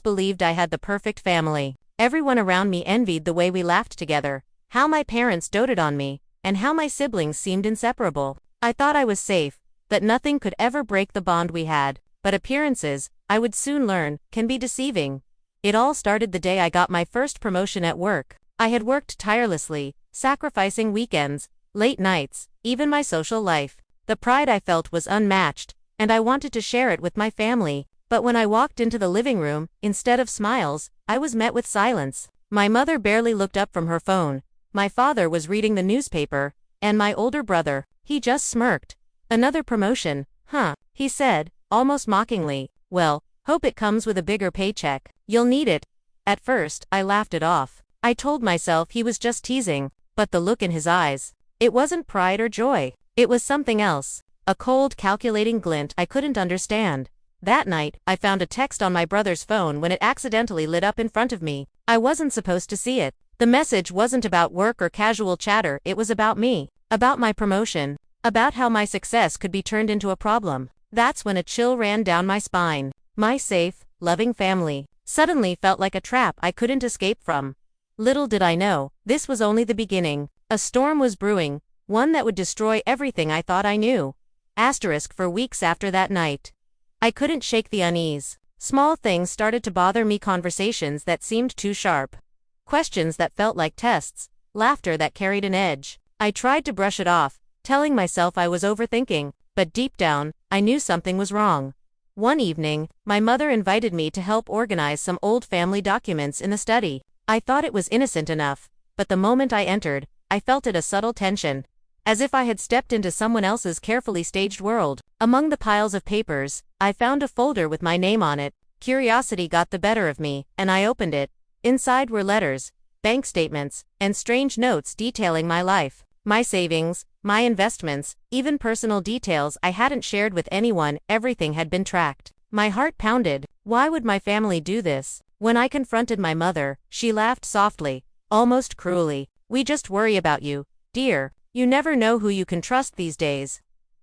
believed I had the perfect family. Everyone around me envied the way we laughed together, how my parents doted on me, and how my siblings seemed inseparable. I thought I was safe, that nothing could ever break the bond we had, but appearances, I would soon learn, can be deceiving. It all started the day I got my first promotion at work. I had worked tirelessly, sacrificing weekends, late nights, even my social life. The pride I felt was unmatched, and I wanted to share it with my family. But when I walked into the living room, instead of smiles, I was met with silence. My mother barely looked up from her phone. My father was reading the newspaper, and my older brother, he just smirked. "Another promotion, huh?" he said, almost mockingly. "Well, hope it comes with a bigger paycheck. You'll need it." At first, I laughed it off. I told myself he was just teasing, but the look in his eyes, it wasn't pride or joy. It was something else. A cold, calculating glint I couldn't understand. That night, I found a text on my brother's phone when it accidentally lit up in front of me. I wasn't supposed to see it. The message wasn't about work or casual chatter, it was about me. About my promotion. About how my success could be turned into a problem. That's when a chill ran down my spine. My safe, loving family suddenly felt like a trap I couldn't escape from. Little did I know, this was only the beginning. A storm was brewing, one that would destroy everything I thought I knew. For weeks after that night, I couldn't shake the unease. Small things started to bother me, conversations that seemed too sharp, questions that felt like tests, laughter that carried an edge. I tried to brush it off, telling myself I was overthinking, but deep down, I knew something was wrong. One evening, my mother invited me to help organize some old family documents in the study. I thought it was innocent enough, but the moment I entered, I felt a subtle tension, as if I had stepped into someone else's carefully staged world. Among the piles of papers, I found a folder with my name on it. Curiosity got the better of me, and I opened it. Inside were letters, bank statements, and strange notes detailing my life, my savings, my investments, even personal details I hadn't shared with anyone. Everything had been tracked. My heart pounded. Why would my family do this? When I confronted my mother, she laughed softly, almost cruelly. "We just worry about you, dear. You never know who you can trust these days."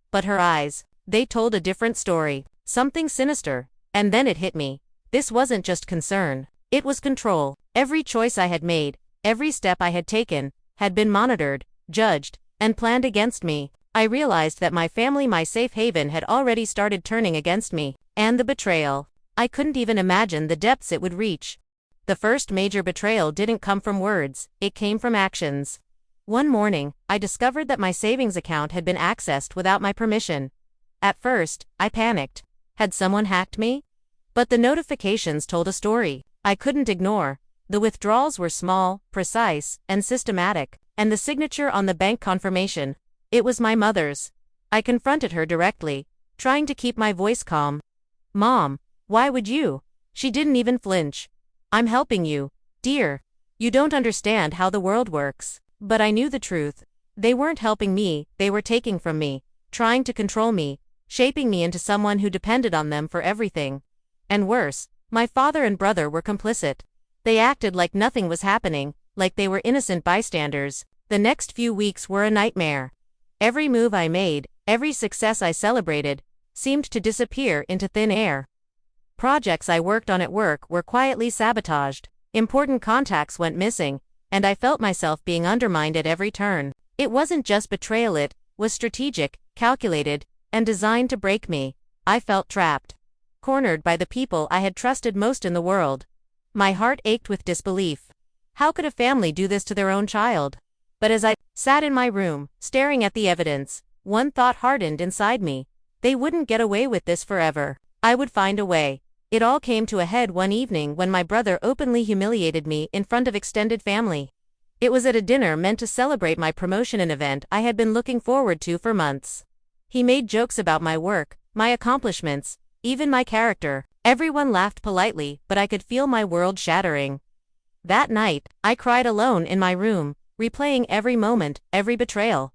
But her eyes, they told a different story, something sinister. And then it hit me. This wasn't just concern. It was control. Every choice I had made, every step I had taken, had been monitored, judged, and planned against me. I realized that my family, my safe haven, had already started turning against me. And the betrayal. I couldn't even imagine the depths it would reach. The first major betrayal didn't come from words, it came from actions. One morning, I discovered that my savings account had been accessed without my permission. At first, I panicked. Had someone hacked me? But the notifications told a story I couldn't ignore. The withdrawals were small, precise, and systematic. And the signature on the bank confirmation, it was my mother's. I confronted her directly, trying to keep my voice calm. "Mom, why would you?" She didn't even flinch. "I'm helping you, dear. You don't understand how the world works." But I knew the truth. They weren't helping me, they were taking from me, trying to control me, shaping me into someone who depended on them for everything. And worse, my father and brother were complicit. They acted like nothing was happening, like they were innocent bystanders. The next few weeks were a nightmare. Every move I made, every success I celebrated, seemed to disappear into thin air. Projects I worked on at work were quietly sabotaged. Important contacts went missing, and I felt myself being undermined at every turn. It wasn't just betrayal, it was strategic, calculated, and designed to break me. I felt trapped, cornered by the people I had trusted most in the world. My heart ached with disbelief. How could a family do this to their own child? But as I sat in my room, staring at the evidence, one thought hardened inside me. They wouldn't get away with this forever. I would find a way. It all came to a head one evening when my brother openly humiliated me in front of extended family. It was at a dinner meant to celebrate my promotion, an event I had been looking forward to for months. He made jokes about my work, my accomplishments, even my character. Everyone laughed politely, but I could feel my world shattering. That night, I cried alone in my room, replaying every moment, every betrayal.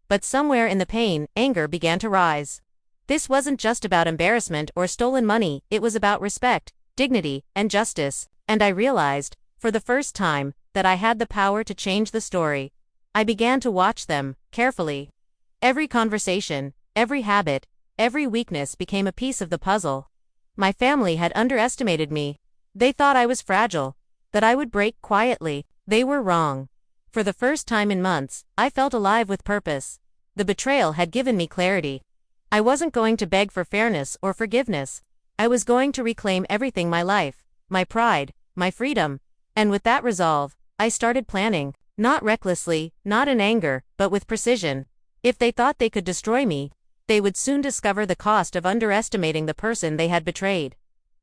But somewhere in the pain, anger began to rise. This wasn't just about embarrassment or stolen money, it was about respect, dignity, and justice. And I realized, for the first time, that I had the power to change the story. I began to watch them, carefully. Every conversation, every habit, every weakness became a piece of the puzzle. My family had underestimated me. They thought I was fragile, that I would break quietly. They were wrong. For the first time in months, I felt alive with purpose. The betrayal had given me clarity. I wasn't going to beg for fairness or forgiveness. I was going to reclaim everything: my life, my pride, my freedom. And with that resolve, I started planning. Not recklessly, not in anger, but with precision. If they thought they could destroy me, they would soon discover the cost of underestimating the person they had betrayed.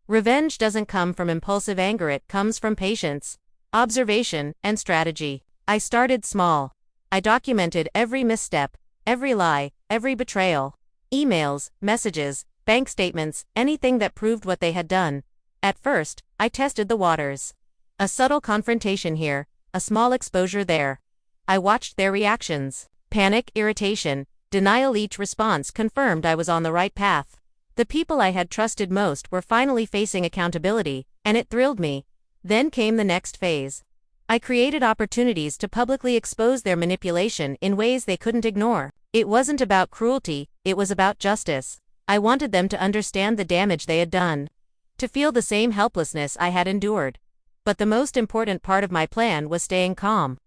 Revenge doesn't come from impulsive anger, it comes from patience, observation, and strategy. I started small. I documented every misstep, every lie, every betrayal. Emails, messages, bank statements, anything that proved what they had done. At first, I tested the waters. A subtle confrontation here, a small exposure there. I watched their reactions. Panic, irritation, denial. Each response confirmed I was on the right path. The people I had trusted most were finally facing accountability, and it thrilled me. Then came the next phase. I created opportunities to publicly expose their manipulation in ways they couldn't ignore. It wasn't about cruelty, it was about justice. I wanted them to understand the damage they had done, to feel the same helplessness I had endured. But the most important part of my plan was staying calm.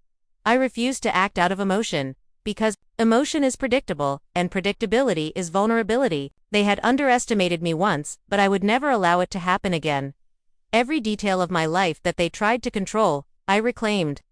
I refused to act out of emotion, because emotion is predictable, and predictability is vulnerability. They had underestimated me once, but I would never allow it to happen again. Every detail of my life that they tried to control, I reclaimed.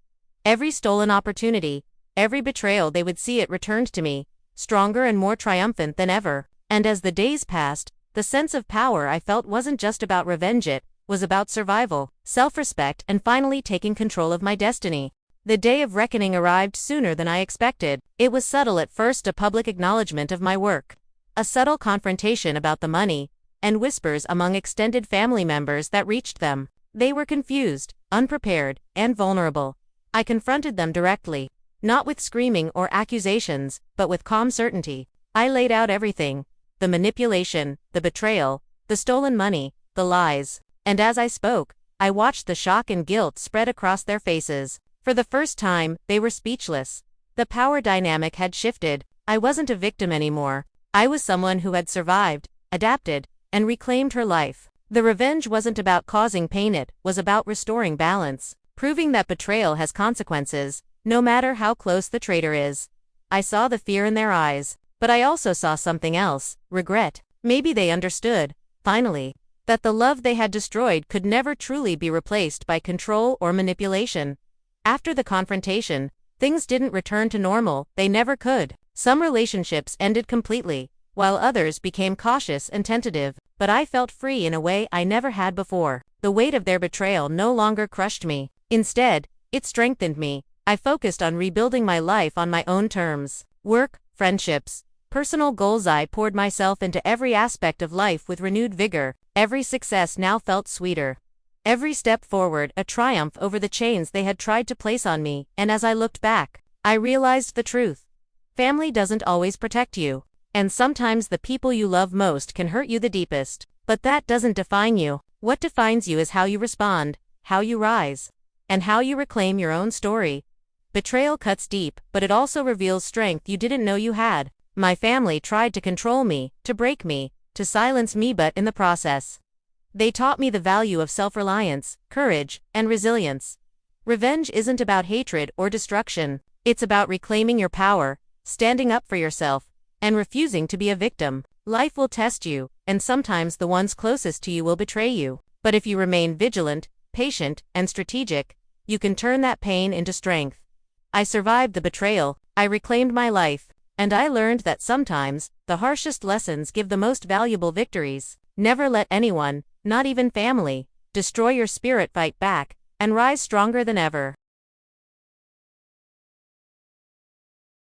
Every stolen opportunity, every betrayal, they would see it returned to me, stronger and more triumphant than ever. And as the days passed, the sense of power I felt wasn't just about revenge, it was about survival, self-respect, and finally taking control of my destiny. The day of reckoning arrived sooner than I expected. It was subtle at first, a public acknowledgement of my work, a subtle confrontation about the money, and whispers among extended family members that reached them. They were confused, unprepared, and vulnerable. I confronted them directly, not with screaming or accusations, but with calm certainty. I laid out everything: the manipulation, the betrayal, the stolen money, the lies. And as I spoke, I watched the shock and guilt spread across their faces. For the first time, they were speechless. The power dynamic had shifted. I wasn't a victim anymore. I was someone who had survived, adapted, and reclaimed her life. The revenge wasn't about causing pain, it was about restoring balance, proving that betrayal has consequences, no matter how close the traitor is. I saw the fear in their eyes, but I also saw something else: regret. Maybe they understood, finally, that the love they had destroyed could never truly be replaced by control or manipulation. After the confrontation, things didn't return to normal. They never could. Some relationships ended completely, while others became cautious and tentative. But I felt free in a way I never had before. The weight of their betrayal no longer crushed me. Instead, it strengthened me. I focused on rebuilding my life on my own terms. Work, friendships, personal goals. I poured myself into every aspect of life with renewed vigor. Every success now felt sweeter. Every step forward a triumph over the chains they had tried to place on me. And as I looked back, I realized the truth. Family doesn't always protect you. And sometimes the people you love most can hurt you the deepest. But that doesn't define you. What defines you is how you respond, how you rise, and how you reclaim your own story. Betrayal cuts deep, but it also reveals strength you didn't know you had. My family tried to control me, to break me, to silence me, but in the process, they taught me the value of self-reliance, courage, and resilience. Revenge isn't about hatred or destruction. It's about reclaiming your power, standing up for yourself, and refusing to be a victim. Life will test you, and sometimes the ones closest to you will betray you. But if you remain vigilant, patient, and strategic, you can turn that pain into strength. I survived the betrayal, I reclaimed my life, and I learned that sometimes, the harshest lessons give the most valuable victories. Never let anyone, not even family, destroy your spirit. Fight back, and rise stronger than ever.